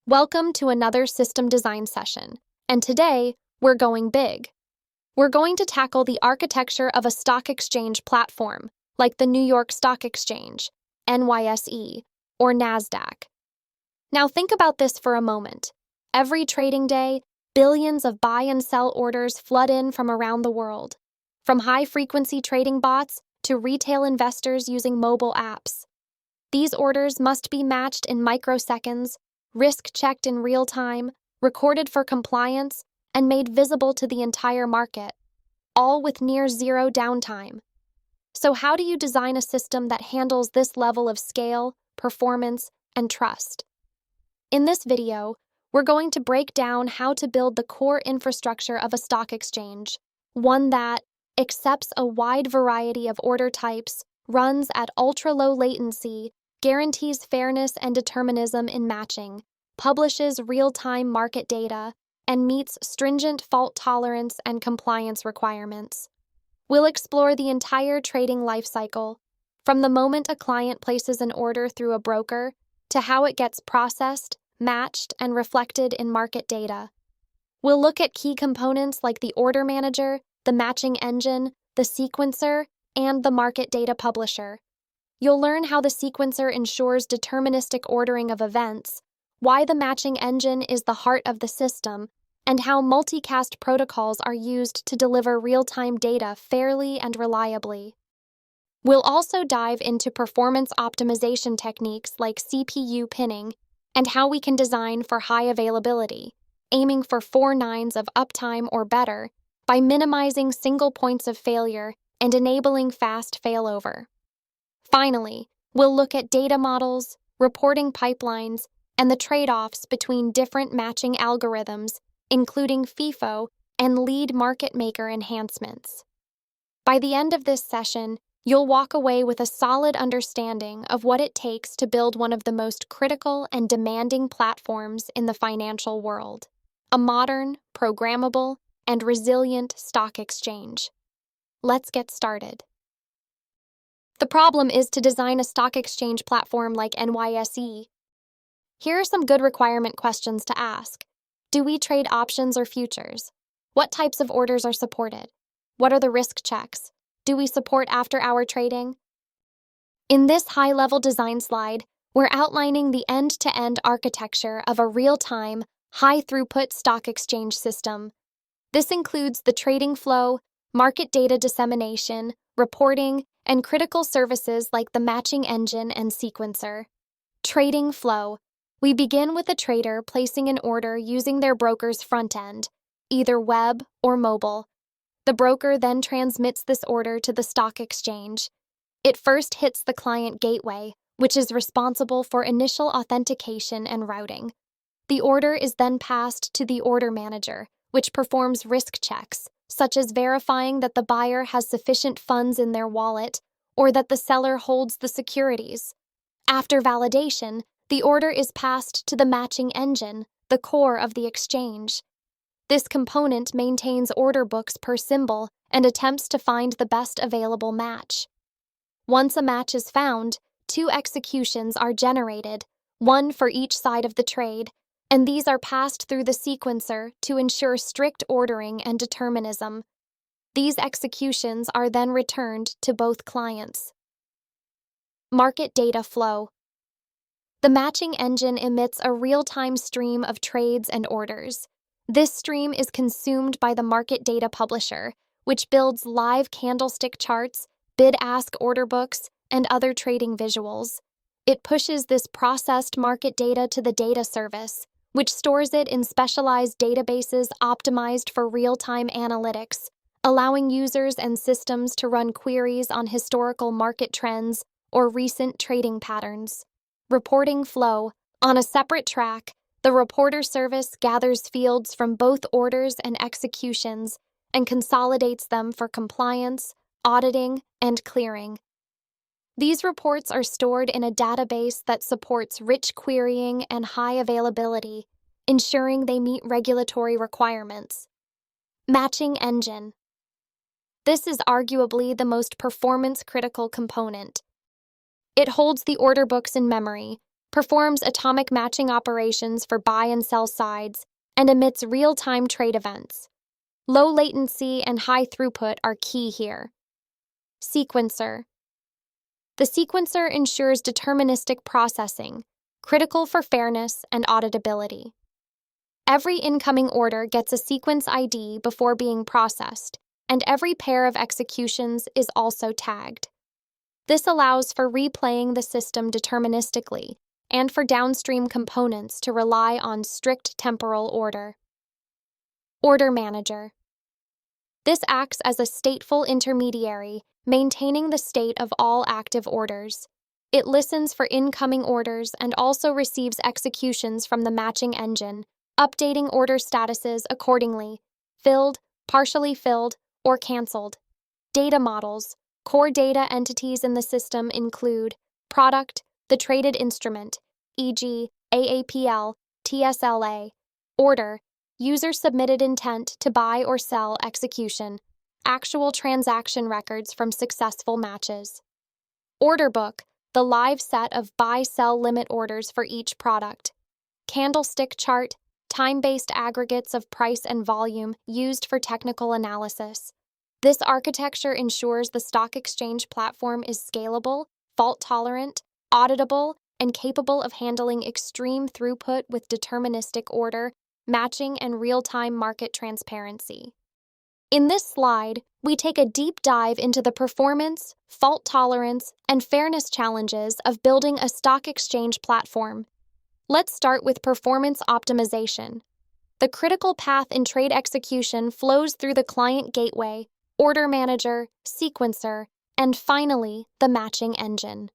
Welcome to another system design session, and today we're going big. We're going to tackle the architecture of a stock exchange platform, like the New York Stock Exchange, NYSE, or NASDAQ. Now think about this for a moment. Every trading day, billions of buy and sell orders flood in from around the world, from high-frequency trading bots to retail investors using mobile apps. These orders must be matched in microseconds, risk-checked in real time, recorded for compliance, and made visible to the entire market, all with near zero downtime. So how do you design a system that handles this level of scale, performance, and trust? In this video, we're going to break down how to build the core infrastructure of a stock exchange, one that accepts a wide variety of order types, runs at ultra-low latency, guarantees fairness and determinism in matching, publishes real-time market data, and meets stringent fault tolerance and compliance requirements. We'll explore the entire trading lifecycle, from the moment a client places an order through a broker to how it gets processed, matched, and reflected in market data. We'll look at key components like the order manager, the matching engine, the sequencer, and the market data publisher. You'll learn how the sequencer ensures deterministic ordering of events, why the matching engine is the heart of the system, and how multicast protocols are used to deliver real-time data fairly and reliably. We'll also dive into performance optimization techniques like CPU pinning and how we can design for high availability, aiming for 4 nines of uptime or better by minimizing single points of failure and enabling fast failover. Finally, we'll look at data models, reporting pipelines, and the trade-offs between different matching algorithms, including FIFO and lead market maker enhancements. By the end of this session, you'll walk away with a solid understanding of what it takes to build one of the most critical and demanding platforms in the financial world, a modern, programmable, and resilient stock exchange. Let's get started. The problem is to design a stock exchange platform like NYSE. Here are some good requirement questions to ask. Do we trade options or futures? What types of orders are supported? What are the risk checks? Do we support after-hour trading? In this high-level design slide, we're outlining the end-to-end architecture of a real-time, high-throughput stock exchange system. This includes the trading flow, market data dissemination, reporting, and critical services like the matching engine and sequencer. Trading flow. We begin with a trader placing an order using their broker's front end, either web or mobile. The broker then transmits this order to the stock exchange. It first hits the client gateway, which is responsible for initial authentication and routing. The order is then passed to the order manager, which performs risk checks, such as verifying that the buyer has sufficient funds in their wallet or that the seller holds the securities. After validation, the order is passed to the matching engine, the core of the exchange. This component maintains order books per symbol and attempts to find the best available match. Once a match is found, 2 executions are generated, one for each side of the trade, and these are passed through the sequencer to ensure strict ordering and determinism. These executions are then returned to both clients. Market data flow. The matching engine emits a real-time stream of trades and orders. This stream is consumed by the market data publisher, which builds live candlestick charts, bid-ask order books, and other trading visuals. It pushes this processed market data to the data service, which stores it in specialized databases optimized for real-time analytics, allowing users and systems to run queries on historical market trends or recent trading patterns. Reporting flow. On a separate track, the reporter service gathers fields from both orders and executions and consolidates them for compliance, auditing, and clearing. These reports are stored in a database that supports rich querying and high availability, ensuring they meet regulatory requirements. Matching engine. This is arguably the most performance-critical component. It holds the order books in memory, performs atomic matching operations for buy and sell sides, and emits real-time trade events. Low latency and high throughput are key here. Sequencer. The sequencer ensures deterministic processing, critical for fairness and auditability. Every incoming order gets a sequence ID before being processed, and every pair of executions is also tagged. This allows for replaying the system deterministically and for downstream components to rely on strict temporal order. Order manager. This acts as a stateful intermediary, maintaining the state of all active orders. It listens for incoming orders and also receives executions from the matching engine, updating order statuses accordingly: filled, partially filled, or canceled. Data models. Core data entities in the system include product, the traded instrument, e.g., AAPL, TSLA; order, user submitted intent to buy or sell execution, actual transaction records from successful matches. Order book, the live set of buy-sell limit orders for each product. Candlestick chart, time-based aggregates of price and volume used for technical analysis. This architecture ensures the stock exchange platform is scalable, fault-tolerant, auditable, and capable of handling extreme throughput with deterministic order, matching, and real-time market transparency. In this slide, we take a deep dive into the performance, fault tolerance, and fairness challenges of building a stock exchange platform. Let's start with performance optimization. The critical path in trade execution flows through the client gateway, order manager, sequencer, and finally, the matching engine.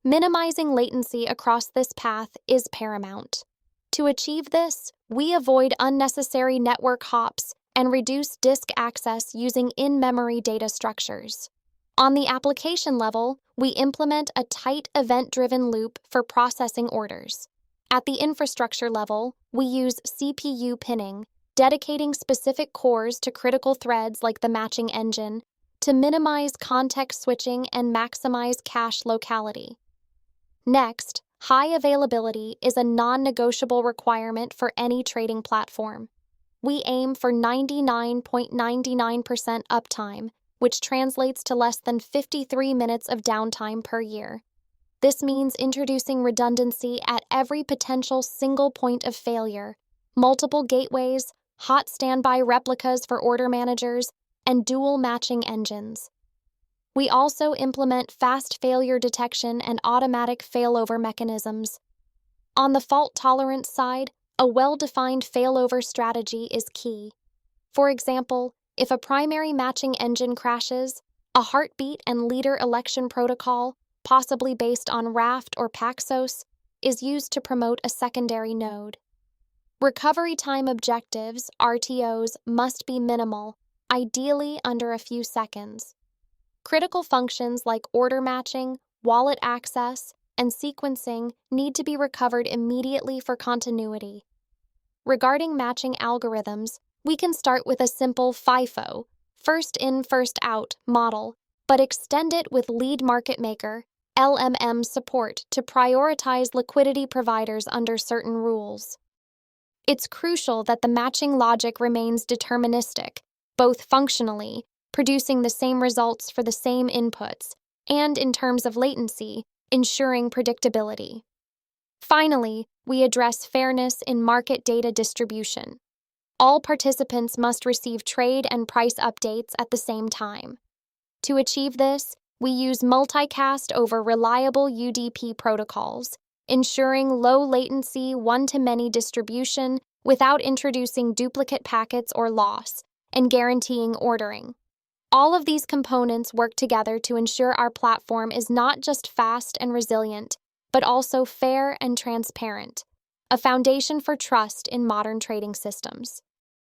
Minimizing latency across this path is paramount. To achieve this, we avoid unnecessary network hops and reduce disk access using in-memory data structures. On the application level, we implement a tight event-driven loop for processing orders. At the infrastructure level, we use CPU pinning, dedicating specific cores to critical threads like the matching engine to minimize context switching and maximize cache locality. Next, high availability is a non-negotiable requirement for any trading platform. We aim for 99.99% uptime, which translates to less than 53 minutes of downtime per year. This means introducing redundancy at every potential single point of failure, multiple gateways, hot standby replicas for order managers, and dual matching engines. We also implement fast failure detection and automatic failover mechanisms. On the fault tolerance side, a well-defined failover strategy is key. For example, if a primary matching engine crashes, a heartbeat and leader election protocol, possibly based on Raft or Paxos, is used to promote a secondary node. Recovery time objectives, RTOs, must be minimal, ideally under a few seconds. Critical functions like order matching, wallet access, and sequencing need to be recovered immediately for continuity. Regarding matching algorithms, we can start with a simple FIFO, first in, first out model, but extend it with lead market maker, LMM support to prioritize liquidity providers under certain rules. It's crucial that the matching logic remains deterministic, both functionally, producing the same results for the same inputs, and in terms of latency, ensuring predictability. Finally, we address fairness in market data distribution. All participants must receive trade and price updates at the same time. To achieve this, we use multicast over reliable UDP protocols, ensuring low latency one-to-many distribution without introducing duplicate packets or loss, and guaranteeing ordering. All of these components work together to ensure our platform is not just fast and resilient, but also fair and transparent, a foundation for trust in modern trading systems.